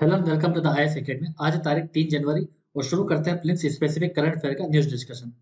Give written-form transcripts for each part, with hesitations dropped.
Hello and welcome to the IAS academy. आज है तारीख 3 जनवरी और शुरू करते हैं प्लिम्स स्पेसिफिक करंट अफेयर का न्यूज़ डिस्कशन।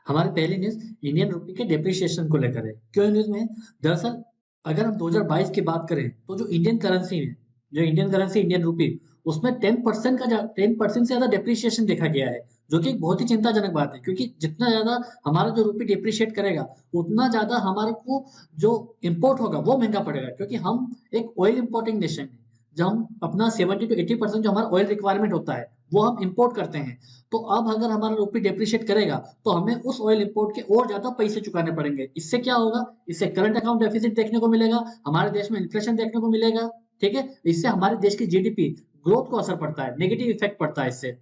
हमारी पहली न्यूज़ इंडियन रुपी के डेप्रिसिएशन को लेकर है। क्यों न्यूज़ में है? दरअसल अगर हम 2022 की बात करें तो जो इंडियन करेंसी है, जो इंडियन करेंसी इंडियन रुपी, उसमें 10% का 10% से ज़्यादा डेप्रिसिएशन देखा गया है, जो कि एक बहुत ही चिंताजनक बात है क्योंकि जितना ज़्यादा हमारा जो रुपी डेप्रिशिएट करेगा, उतना ज़्यादा हमारे को जो इम्पोर्ट होगा वो महँगा पड़ेगा क्योंकि हम एक ऑयल इम्पोर्टिंग नेशन है। जब हम अपना 70 टू 80% जो हमारा ऑयल रिक्वायरमेंट होता है, वो हम इम्पोर्ट करते हैं। तो अब अगर हमारा रुपी डेप्रिशिएट करेगा, तो हमें उस ऑयल इम्पोर्ट के और ज़्यादा पैसे चुकाने पड़ेंगे। इससे क्या होगा? इससे करंट अकाउंट डेफिसिट देखने को मिलेगा, हमारे देश में इन्फ्लेशन देखने को मिलेगा, ठीक है? इससे हमारे देश की जीडीपी ग्रोथ को असर पड़ता है, नेगेटिव इफेक्ट पड़ता है इससे।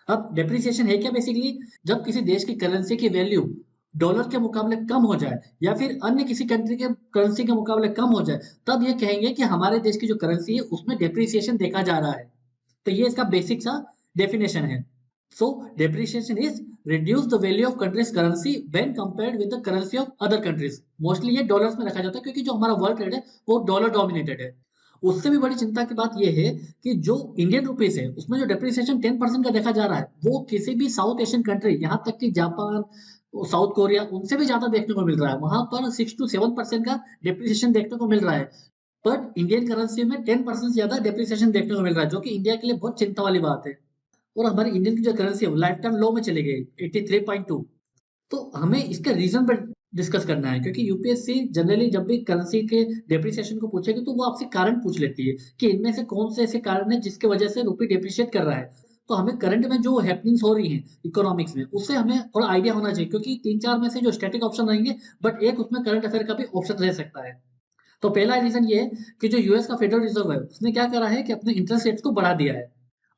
अब डेप्रिसिएशन है क्या बेसिकली? जब किसी देश की करेंसी की वैल्यू डॉलर के मुकाबले कम हो जाए या फिर अन्य किसी कंट्री के करेंसी के मुकाबले कम हो जाए, तब ये कहेंगे कि हमारे देश की जो करेंसी है उसमें डेप्रिसिएशन देखा जा रहा है। तो ये इसका बेसिक सा डेफिनेशन है। So depreciation is reduce the value of country's currency when compared with the currency of other countries. Mostly ये डॉलर्स में रखा जाता है क्योंकि जो हमारा वर्ल्ड ट्रेड है वो डॉलर डोमिनेटेड है। उससे भी बड़ी चिंता की बात यह है कि जो इंडियन रुपीस है उसमें जो डेप्रिसिएशन 10% का देखा जा रहा है, वो किसी भी साउथ एशियन कंट्री, यहाँ तक कि जापान, साउथ कोरिया, उनसे भी ज्यादा देखने को मिल रहा है। वहां पर 6 to 7% का डेप्रिसिएशन देखने को मिल रहा है। बट इंडियन करेंसी में 10% से ज्यादा डेप्रिसिएशन देखने को मिल रहा है, जो कि इंडिया के लिए बहुत चिंता वाली बात है। और हमारी इंडियन की जो करेंसी है वो लाइफ टाइम लो में चली गई 83.2। तो हमें इसके रीजन पर डिस्कस करना है क्योंकि यूपीएससी जनरली जब भी करेंसी के डेप्रिसिएशन को पूछेगी तो वो आपसे कारण पूछ लेती है कि इनमें से कौन से ऐसे कारण है जिसकी वजह से रुपी डेप्रिशिएट कर रहा है। तो हमें करंट में जो हैपनिंग्स हो रही हैं इकोनॉमिक्स में, उससे हमें थोड़ा आइडिया होना चाहिए क्योंकि 3-4 में से जो स्टैटिक ऑप्शन रहेंगे, बट एक उसमें करंट अफेयर का भी ऑप्शन रह सकता है। तो पहला रीजन ये है कि जो यूएस का फेडरल रिजर्व है उसने क्या करा है कि अपने इंटरेस्ट रेट्स को बढ़ा दिया है।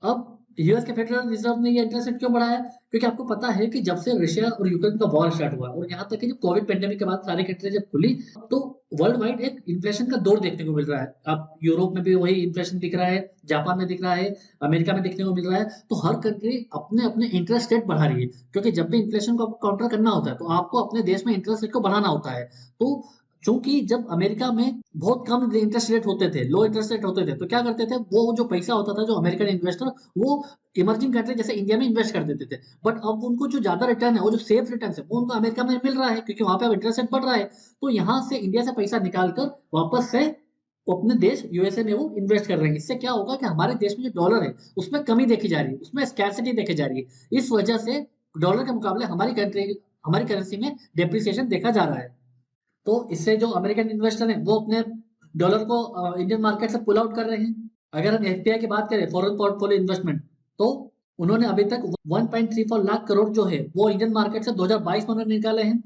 अब यूएस के फेडरल रिजर्व ने ये इंटरेस्ट रेट क्यों बढ़ाया? क्योंकि आपको पता है कि जब से रशिया और यूक्रेन का वॉर स्टार्ट हुआ और यहाँ तक कि जब कोविड पेंडेमिक के बाद सारी कंट्री जब खुली, तो वर्ल्ड वाइड एक इन्फ्लेशन का दौर देखने को मिल रहा है। अब यूरोप में भी वही इन्फ्लेशन दिख रहा है, जापान में दिख रहा है, अमेरिका में देखने को मिल रहा है। तो हर कंट्री अपने अपने इंटरेस्ट रेट बढ़ा रही है क्योंकि जब भी इन्फ्लेशन को काउंटर करना होता है तो आपको अपने देश में इंटरेस्ट रेट को बढ़ाना होता है। तो चूंकि जब अमेरिका में बहुत कम इंटरेस्ट रेट होते थे, लो इंटरेस्ट रेट होते थे, तो क्या करते थे, वो जो पैसा होता था जो अमेरिकन इन्वेस्टर, वो इमर्जिंग कंट्री जैसे इंडिया में इन्वेस्ट कर देते थे। बट अब उनको जो ज्यादा रिटर्न है, वो जो सेफ रिटर्न है, वो उनको अमेरिका में मिल रहा है क्योंकि वहां पे अब इंटरेस्ट रेट बढ़ रहा है। तो यहाँ से इंडिया से पैसा निकालकर वापस से वो अपने देश यूएसए में वो इन्वेस्ट कर रहे हैं। इससे क्या होगा कि हमारे देश में जो डॉलर है उसमें कमी देखी जा रही है, उसमें स्कैर्सिटी देखी जा रही है। इस वजह से डॉलर के मुकाबले हमारी करेंसी में डेप्रिसिएशन देखा जा रहा है। तो इससे जो अमेरिकन इन्वेस्टर हैं वो अपने डॉलर को इंडियन मार्केट से पुल आउट कर रहे हैं। अगर हम एफपीआई की बात करें, फॉरेन पोर्टफोलियो इन्वेस्टमेंट, तो उन्होंने अभी तक 1.34 लाख करोड़ जो है वो इंडियन मार्केट से 2022 में उन्होंने निकाले हैं।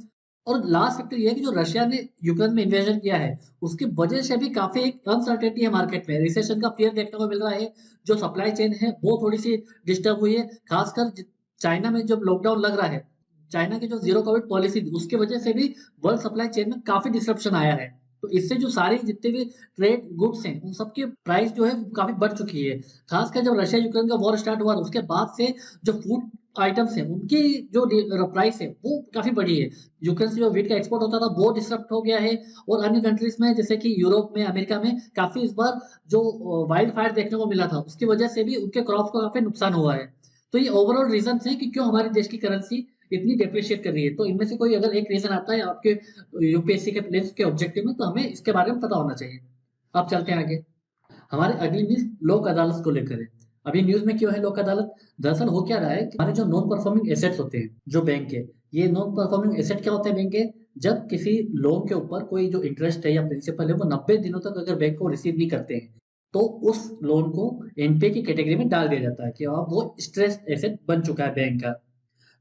और लास्ट फैक्टर ये है कि जो रशिया ने यूक्रेन में इन्वेजन किया है उसकी वजह से भी काफी एक अनसर्टेनिटी है मार्केट में, रिसेशन का फियर देखने को मिल रहा है। जो सप्लाई चेन है वो थोड़ी सी डिस्टर्ब हुई है, खासकर चाइना में जब लॉकडाउन लग रहा है, चाइना की जो जीरो कोविड पॉलिसी थी उसकी वजह से भी वर्ल्ड सप्लाई चेन में काफी डिसरप्शन आया है। तो इससे जो सारी जितने भी ट्रेड गुड्स हैं उन सबकी प्राइस जो है काफी बढ़ चुकी है। खासकर जब रशिया यूक्रेन का वॉर स्टार्ट हुआ उसके बाद से जो फूड आइटम्स हैं उनकी जो प्राइस है वो काफी बढ़ी है। यूक्रेन से जो व्हीट का एक्सपोर्ट होता था वो डिसरप्ट हो गया है। और अन्य कंट्रीज में जैसे कि यूरोप में, अमेरिका में काफी इस बार जो वाइल्ड फायर देखने को मिला था उसकी वजह से भी उनके क्रॉप्स को काफी नुकसान हुआ है। तो ये ओवरऑल रीजन है कि क्यों हमारे देश की करेंसी इतनी डेप्रिशिएट कर रही है। तो इनमें से कोई अगर एक रीजन आता है आपके यूपीएससी के प्लेस के ऑब्जेक्टिव में, तो हमें इसके बारे में पता होना चाहिए। अब चलते हैं आगे। हमारे अगली न्यूज लोक अदालत को लेकर है। अभी न्यूज में क्यों है लोक अदालत? दरअसल हो क्या रहा है कि हमारे जो नॉन परफॉर्मिंग एसेट्स होते हैं जो बैंक के, ये नॉन परफॉर्मिंग एसेट क्या होते हैं बैंक के? जब किसी लोन के ऊपर कोई जो इंटरेस्ट है या प्रिंसिपल है वो 90 दिनों तक अगर बैंक को रिसीव नहीं करते हैं, तो उस लोन को एनपीए की कैटेगरी में डाल दिया जाता है कि अब वो स्ट्रेस एसेट बन चुका है बैंक का।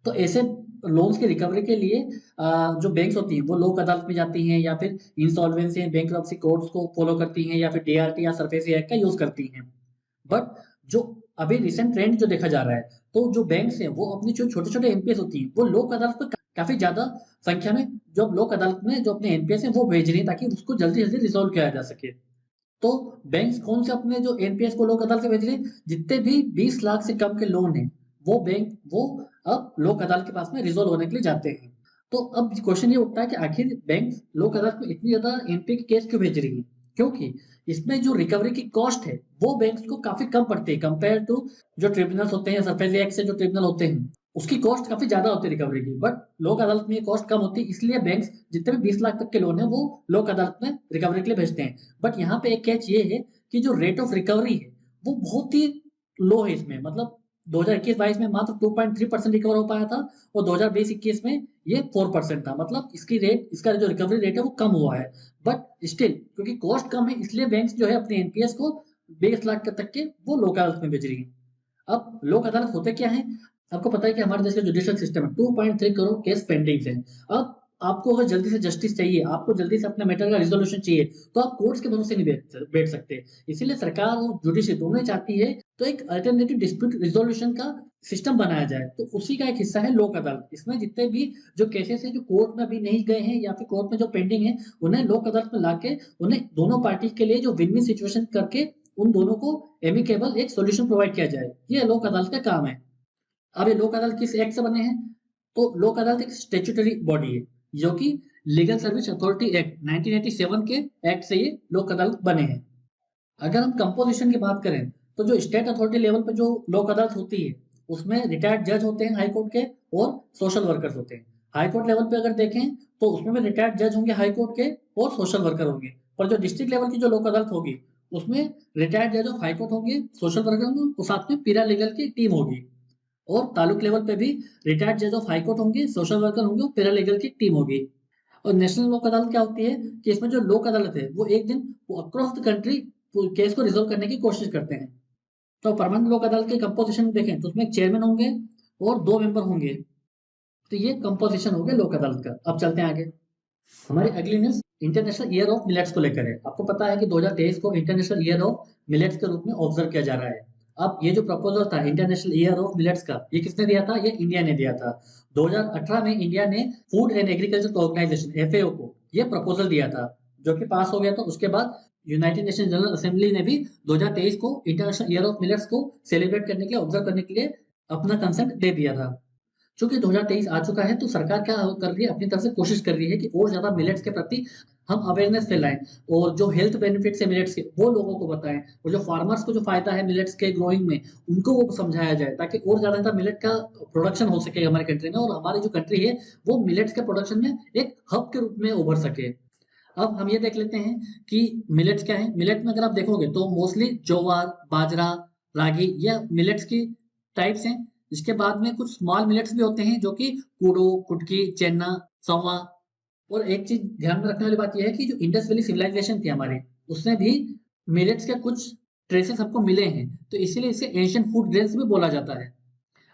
तो ऐसे लोन्स की रिकवरी के लिए जो बैंक्स होती हैं वो लोक अदालत में जाती हैं या फिर इंसॉल्वेंसी एंड बैंक्रप्सी कोड्स को फॉलो करती हैं या फिर डीआरटी या सरफेसी एक्ट का यूज करती हैं। बट जो अभी रिसेंट ट्रेंड जो देखा जा रहा है, तो जो बैंक्स हैं वो अपनी जो छोटे छोटे एनपीएस होती हैं वो लोक अदालत में काफी ज्यादा संख्या में, जो लोक अदालत में जो अपने एनपीएस है वो भेज रही है ताकि उसको जल्दी जल्दी रिजोल्व किया जा सके। तो बैंक्स कौन से अपने जो एनपीएस को लोक अदालत में भेज रहे हैं? जितने भी 20 लाख से कम के लोन हैं वो बैंक वो अब लोक अदालत के पास में रिजोल्व होने के लिए जाते हैं। तो अब क्वेश्चन ये उठता है कि आखिर बैंक लोक अदालत में इतनी ज्यादा एनपीए के केस क्यों भेज रही है? क्योंकि इसमें जो रिकवरी की कॉस्ट है वो बैंक्स को काफी कम पड़ती है कंपेयर टू जो ट्रिब्यूनल्स होते हैं, सरफेस एक्ट से जो ट्रिब्यूनल होते हैं उसकी कॉस्ट काफी ज्यादा होती है रिकवरी की। बट लोक अदालत में ये कॉस्ट कम होती है, इसलिए बैंक्स जितने भी 20 लाख तक के लोन है वो लोक अदालत में रिकवरी के लिए भेजते हैं। बट यहाँ पे एक कैच ये है कि जो रेट ऑफ रिकवरी है वो बहुत ही लो है इसमें। मतलब 2021-22 में मात्र 2.3% रिकवर हो पाया था और 2020-21 में ये 4% था। मतलब इसका जो रिकवरी रेट है वो कम हुआ है। बट स्टिल क्योंकि कॉस्ट कम है इसलिए बैंक्स जो है अपने एनपीएस को 20 लाख तक के वो लोक अदालत में भेज रही है। अब लोक अदालत होते क्या है, आपको पता है कि हमारे देश का जुडिशियल सिस्टम है 2.3 करोड़ केस पेंडिंग है। अब आपको अगर जल्दी से जस्टिस चाहिए, आपको जल्दी से अपने मैटर का रिजोल्यूशन चाहिए, तो आप कोर्ट्स के भरोसे नहीं बैठ सकते। इसीलिए सरकार और जुडिशरी दोनों ही चाहती है तो एक अल्टरनेटिव डिस्प्यूट रिजोल्यूशन का सिस्टम बनाया जाए। तो उसी का एक हिस्सा है लोक अदालत। इसमें जितने भी जो केसेस है जो कोर्ट में अभी नहीं गए हैं या फिर कोर्ट में जो पेंडिंग है उन्हें लोक अदालत में लाके उन्हें दोनों पार्टी के लिए जो विन विन सिचुएशन करके उन दोनों को एमिकेबल एक सॉल्यूशन प्रोवाइड किया जाए। ये लोक अदालत का काम है। अब ये लोक अदालत किस एक्ट से बने हैं, तो लोक अदालत एक स्टेचुटरी बॉडी है जो कि लीगल सर्विस अथॉरिटी एक्ट 1987 के एक्ट से ये लोक अदालत बने हैं। अगर हम कंपोजिशन की बात करें तो जो स्टेट अथॉरिटी लेवल पे जो लोक अदालत होती है उसमें रिटायर्ड जज होते हैं हाई कोर्ट के और सोशल वर्कर्स होते हैं। हाई कोर्ट लेवल पे अगर देखें तो उसमें भी रिटायर्ड जज होंगे हाई कोर्ट के और सोशल वर्कर होंगे। पर जो डिस्ट्रिक्ट लेवल की जो लोक अदालत होगी उसमें रिटायर्ड जज ऑफ हाई कोर्ट होंगे, सोशल वर्कर होंगे और साथ में पीरा लीगल की टीम होगी। और तालुक लेवल पे भी रिटायर्ड जज ऑफ हाई कोर्ट होंगे, सोशल वर्कर होंगे और पैरा लीगल की टीम होगी। और नेशनल लोक अदालत क्या होती है कि इसमें जो लोक अदालत है वो एक दिन अक्रॉस द कंट्री केस को रिजोल्व करने की कोशिश करते हैं। तो परमानेंट लोक अदालत के कंपोजिशन देखें तो उसमें एक चेयरमैन होंगे और 2 मेंबर होंगे। तो ये कंपोजिशन हो गया लोक अदालत का। अब चलते हैं आगे। हमारी अगली news international year of millets को लेकर है। आपको पता है कि 2023 को इंटरनेशनल ईयर ऑफ मिलेट्स के रूप में ऑब्जर्व किया जा रहा है। अब ये जो प्रपोजल था इंटरनेशनल ईयर ऑफ मिलेट्स का, ये किसने दिया था? ये इंडिया ने दिया था। 2018 में इंडिया ने food and agriculture organisation FAO को ये प्रपोजल दिया था जो कि पास हो गया था। उसके बाद यूनाइटेड नेशन जनरल असेंबली ने भी 2023 को इंटरनेशनल ईयर ऑफ मिलेट्स को सेलिब्रेट करने के लिए, ऑब्जर्व करने के लिए अपना कंसेंट दे दिया था। चूंकि 2023 आ चुका है तो सरकार क्या कर रही है, अपनी तरफ से कोशिश कर रही है कि और ज्यादा मिलेट्स के प्रति हम अवेयरनेस फैलाएं और जो हेल्थ बेनिफिट्स है मिलेट्स के वो लोगों को बताएं और जो फार्मर्स को जो फायदा है मिलेट्स के ग्रोइंग में उनको वो समझाया जाए ताकि और ज्यादा मिलेट का प्रोडक्शन हो सके हमारे कंट्री में और हमारी जो कंट्री है वो मिलेट्स के प्रोडक्शन में एक हब के रूप में उभर सके। अब हम ये देख लेते हैं कि मिलेट्स क्या है। मिलेट में अगर आप देखोगे तो मोस्टली ज्वार, बाजरा, रागी या मिलेट्स की टाइप्स हैं। इसके बाद में कुछ स्मॉल मिलेट्स भी होते हैं जो कि कूडो, कुटकी, चेन्ना, सवा। और एक चीज ध्यान में रखने वाली बात यह है कि जो इंडस वैली सिविलाइजेशन थी हमारी उसमें भी मिलेट्स के कुछ ट्रेसेस हमको मिले हैं, तो इसीलिए इसे एंशिएंट फूड ग्रेन्स भी बोला जाता है।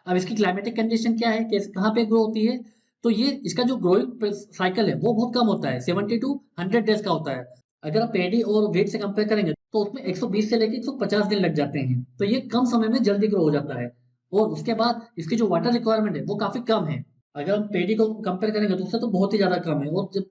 अब इसकी क्लाइमेटिक कंडीशन क्या है, कैसे कहाँ पे ग्रो होती है, तो ये इसका जो ग्रोइंग साइकिल है वो बहुत कम होता है, 70 टू 100 डेज का होता है। अगर आप पेडी और वेट से कंपेयर करेंगे तो उसमें 120 से लेकर 150 दिन लग जाते हैं। तो ये कम समय में जल्दी ग्रो हो जाता है। और उसके बाद इसकी जो वाटर रिक्वायरमेंट है वो काफी कम है। अगर हम पेडी को कंपेयर करेंगे तो उससे तो बहुत ही ज्यादा कम है। और जब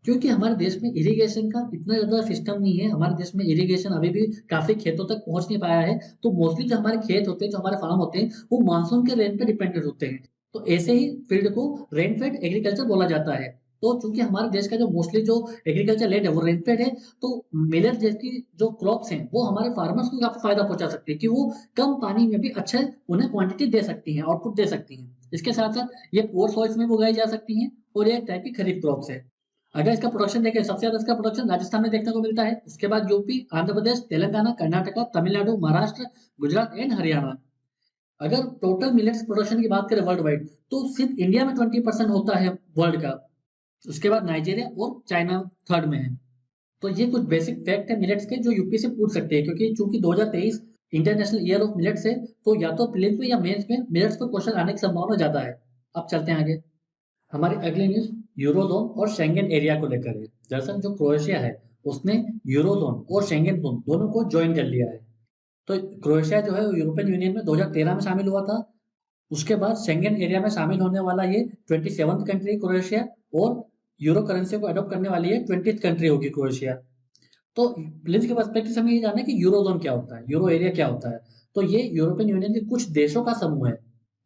क्योंकि हमारे देश में इरिगेशन का इतना ज्यादा सिस्टम नहीं है, हमारे देश में इरिगेशन अभी भी काफी खेतों तक पहुंच नहीं पाया है। तो मोस्टली जो हमारे खेत होते हैं, जो हमारे फार्म होते हैं वो मानसून के रेन पे डिपेंडेंट होते हैं। तो ऐसे ही फील्ड को रेन फेड एग्रीकल्चर बोला जाता है। तो चूंकि हमारे देश का जो मोस्टली जो एग्रीकल्चर लैंड है वो रेन फेड है, तो मिलेट जैसी जो क्रॉप्स हैं वो हमारे फार्मर्स को काफी फायदा पहुंचा सकती है कि वो कम पानी में भी अच्छा उन्हें क्वांटिटी दे सकती हैं, आउटपुट दे सकती हैं। इसके साथ साथ ये पोर सॉइल्स में भी उगाई जा सकती हैं और ये एक टाइप की खरीफ क्रॉप्स है। अगर इसका प्रोडक्शन देखें सबसे ज्यादा इसका प्रोडक्शन राजस्थान में देखने को मिलता है। उसके बाद यूपी, आंध्र प्रदेश, तेलंगाना, कर्नाटका, तमिलनाडु, महाराष्ट्र, गुजरात एंड हरियाणा। अगर टोटल मिलेट्स प्रोडक्शन की बात करें वर्ल्ड वाइड तो सिर्फ इंडिया में 20% होता है वर्ल्ड का। उसके बाद नाइजीरिया और चाइना थर्ड में है। तो ये कुछ बेसिक फैक्ट है मिलेट्स के जो यूपी से पूछ सकते हैं, क्योंकि चूंकि 2023 इंटरनेशनल ईयर ऑफ मिलेट्स है तो या तो प्रीलिम्स में या मेंस में मिलेट्स पर क्वेश्चन आने की संभावना ज्यादा है। अब चलते हैं आगे। हमारी अगली न्यूज यूरोजोन और शेंगेन एरिया को लेकर है। दरअसल जो क्रोएशिया है उसने यूरोजोन और शेंगेन जोन दोनों को ज्वाइन कर लिया है। तो क्रोएशिया जो है वो यूरोपियन यूनियन में 2013 में शामिल हुआ था। उसके बाद शेंगेन एरिया में शामिल होने वाला ये 27th कंट्री क्रोएशिया और यूरो करेंसी को अडॉप्ट करने वाली है 20th कंट्री होगी क्रोएशिया। तो प्लीज के पर्सपेक्टिव से हमें ये जानना है कि यूरोजोन क्या होता है, यूरो एरिया क्या होता है। तो ये यूरोपियन यूनियन के कुछ देशों का समूह है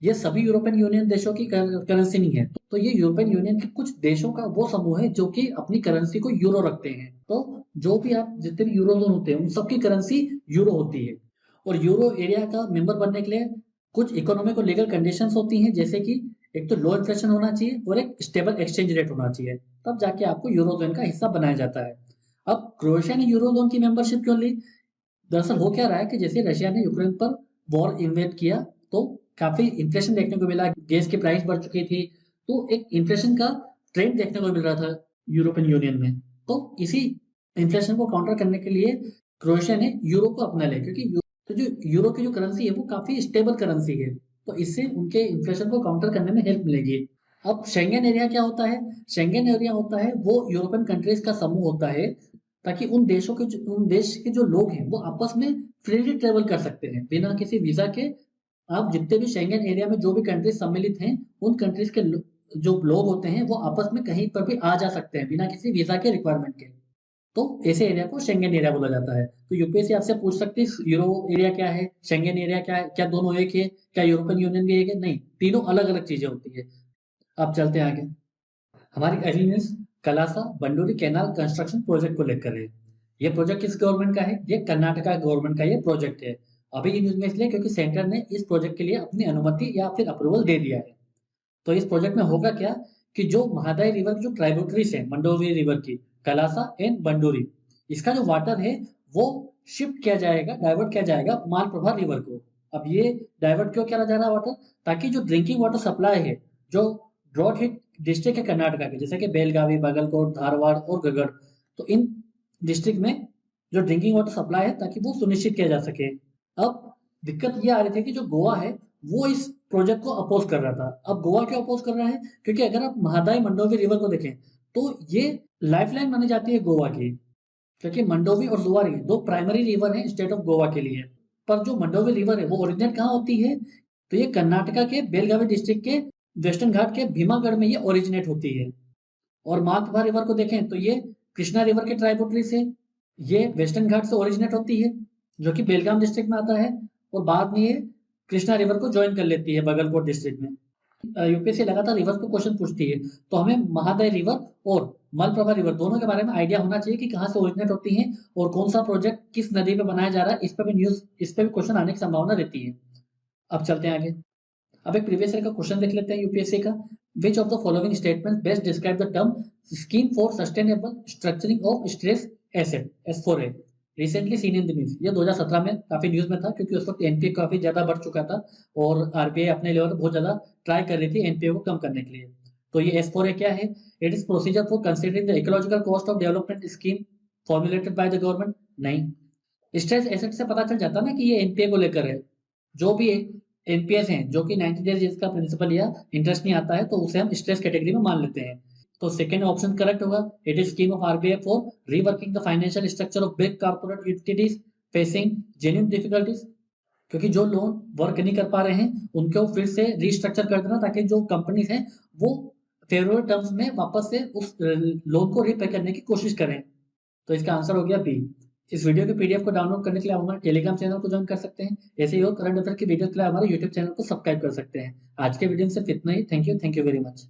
ये सभी यूरोपियन यूनियन देशों की करेंसी नहीं है। तो ये यूरोपियन यूनियन के कुछ देशों का वो समूह है जो कि अपनी करेंसी को यूरो रखते हैं। तो जो भी आप जितने भी यूरो जोन होते हैं उन सबकी करेंसी यूरो होती है। और यूरो एरिया का मेंबर बनने के लिए कुछ इकोनॉमिक और लीगल कंडीशंस होती हैं, जैसे कि एक तो लो इन्फ्लेशन होना चाहिए और एक स्टेबल एक्सचेंज रेट होना चाहिए, तब जाके आपको यूरो जोन का हिस्सा बनाया जाता है। अब क्रोएशिया ने यूरो जोन की मेंबरशिप क्यों ली? दरअसल हो क्या रहा है कि जैसे रशिया ने यूक्रेन पर वॉर इन्वेड किया, तो काफी इन्फ्लेशन देखने को मिला, गैस की प्राइस बढ़ चुकी थी, तो एक इन्फ्लेशन का ट्रेंड देखने को मिल रहा था यूरोपियन यूनियन में। तो इसी इन्फ्लेशन को काउंटर करने के लिए क्रोएशिया ने यूरो को अपना लिया, क्योंकि तो जो यूरो की जो करेंसी है वो काफी स्टेबल करेंसी है, तो इससे उनके इन्फ्लेशन को काउंटर करने में हेल्प मिलेगी। अब शेंगेन एरिया क्या होता है? शेंगेन एरिया होता है वो यूरोपियन कंट्रीज का समूह होता है, ताकि उन देश के जो लोग हैं वो आपस में फ्रीली ट्रेवल कर सकते हैं बिना किसी वीजा के। आप जितने भी शेंगेन एरिया में जो भी कंट्रीज सम्मिलित हैं, उन कंट्रीज के जो लोग होते हैं वो आपस में कहीं पर भी आ जा सकते हैं बिना किसी वीजा के रिक्वायरमेंट के। तो ऐसे एरिया को शेंगेन एरिया बोला जाता है। तो यूपीएससी आपसे पूछ सकती है यूरो एरिया क्या है, शेंगेन एरिया क्या है, क्या दोनों एक है, क्या यूरोपियन यूनियन भी एक है? नहीं, तीनों अलग अलग चीजें होती है। आप चलते हैं आगे। हमारी अगली न्यूज कलासा बंडोरी कैनाल कंस्ट्रक्शन प्रोजेक्ट को लेकर है। ये प्रोजेक्ट किस गवर्नमेंट का है? ये कर्नाटका गवर्नमेंट का ये प्रोजेक्ट है। अभी ये न्यूज में इसलिए क्योंकि सेंटर ने इस प्रोजेक्ट के लिए अपनी अनुमति या फिर अप्रूवल दे दिया है। तो इस प्रोजेक्ट में होगा क्या कि जो महादाई रिवर की जो ट्राइब्यूटरीज है मंडोवी रिवर की, कलासा एंड बंडोरी, इसका जो वाटर है वो शिफ्ट किया जाएगा, डाइवर्ट किया जाएगा मालप्रभा रिवर को। अब ये डाइवर्ट क्यों किया जा रहा है वाटर? ताकि जो ड्रिंकिंग वाटर सप्लाई है, जो ड्रॉट हिट डिस्ट्रिक्ट है कर्नाटका के, जैसे कि बेलगावी, बागलकोट, धारवाड़ और गगड़, तो इन डिस्ट्रिक्ट में जो ड्रिंकिंग वाटर सप्लाई है ताकि वो सुनिश्चित किया जा सके। अब दिक्कत ये आ रही थी कि जो गोवा है वो इस प्रोजेक्ट को अपोज कर रहा था। अब गोवा क्यों अपोज कर रहा है? क्योंकि अगर आप महादाई मंडोवी रिवर को देखें तो ये लाइफलाइन मानी जाती है गोवा की, क्योंकि मंडोवी और जुआरी दो प्राइमरी रिवर हैं स्टेट ऑफ गोवा के लिए। पर जो मंडोवी रिवर है वो ओरिजिनेट कहाँ होती है? तो ये कर्नाटका के बेलगावी डिस्ट्रिक्ट के वेस्टर्न घाट के भीमागढ़ में ये ओरिजिनेट होती है। और मालप्रभा रिवर को देखें तो ये कृष्णा रिवर के ट्राइब्यूटरी से, ये वेस्टर्न घाट से ओरिजिनेट होती है, जो कि बेलगाम डिस्ट्रिक्ट में आता है, और बाद में ये कृष्णा रिवर को ज्वाइन कर लेती है बागलकोट डिस्ट्रिक्ट में। यूपीएससी लगातार रिवर्स को क्वेश्चन पूछती है, तो हमें महादाई रिवर और मलप्रभा रिवर दोनों के बारे में आइडिया होना चाहिए कि कहाँ से ओरिजिनेट होती हैं और कौन सा प्रोजेक्ट किस नदी पे बनाया जा रहा है। इस पे भी क्वेश्चन आने की संभावना रहती है। अब चलते हैं आगे। अब एक प्रीवियस ईयर का क्वेश्चन देख लेते हैं यूपीएससी का। Which of the following statement best describe the term scheme for sustainable structuring of stress asset S4A recently seen in the news? ये 2017 में काफी न्यूज में था, क्योंकि उस वक्त एनपीए काफी ज्यादा बढ़ चुका था और आरबीआई अपने लेवल पर बहुत ज्यादा ट्राई कर रही थी एनपीए को कम करने के लिए। तो ये S4A क्या है? It is procedure for considering the ecological cost of development scheme formulated by the government? नहीं। स्ट्रेस एसेट से पता चल जाता ना कि ये एनपीए को लेकर है। जो भी एनपीएस हैं जो कि 90 डेज जिसका प्रिंसिपल या इंटरेस्ट नहीं आता है, तो उसे हम स्ट्रेस कैटेगरी में मान लेते हैं। तो सेकंड ऑप्शन करेक्ट होगा। It is scheme of RBI for reworking the financial structure of big corporate entities facing genuine difficulties, क्योंकि जो लोन वर्क नहीं कर पा रहे हैं उनको फिर से रीस्ट्रक्चर कर देना, ताकि जो कंपनीज हैं वो फेवरेबल टर्म्स में वापस से उस लोन को रीपे करने की कोशिश करें। तो इसका आंसर हो गया बी। इस वीडियो के पीडीएफ को डाउनलोड करने के लिए आप हमारे टेलीग्राम चैनल को ज्वाइन कर सकते हैं। ऐसे ही और करंट अफेयर की वीडियो के लिए हमारे यूट्यूब चैनल को सब्सक्राइब कर सकते हैं। आज के वीडियो में सिर्फ इतना ही। Thank you very much.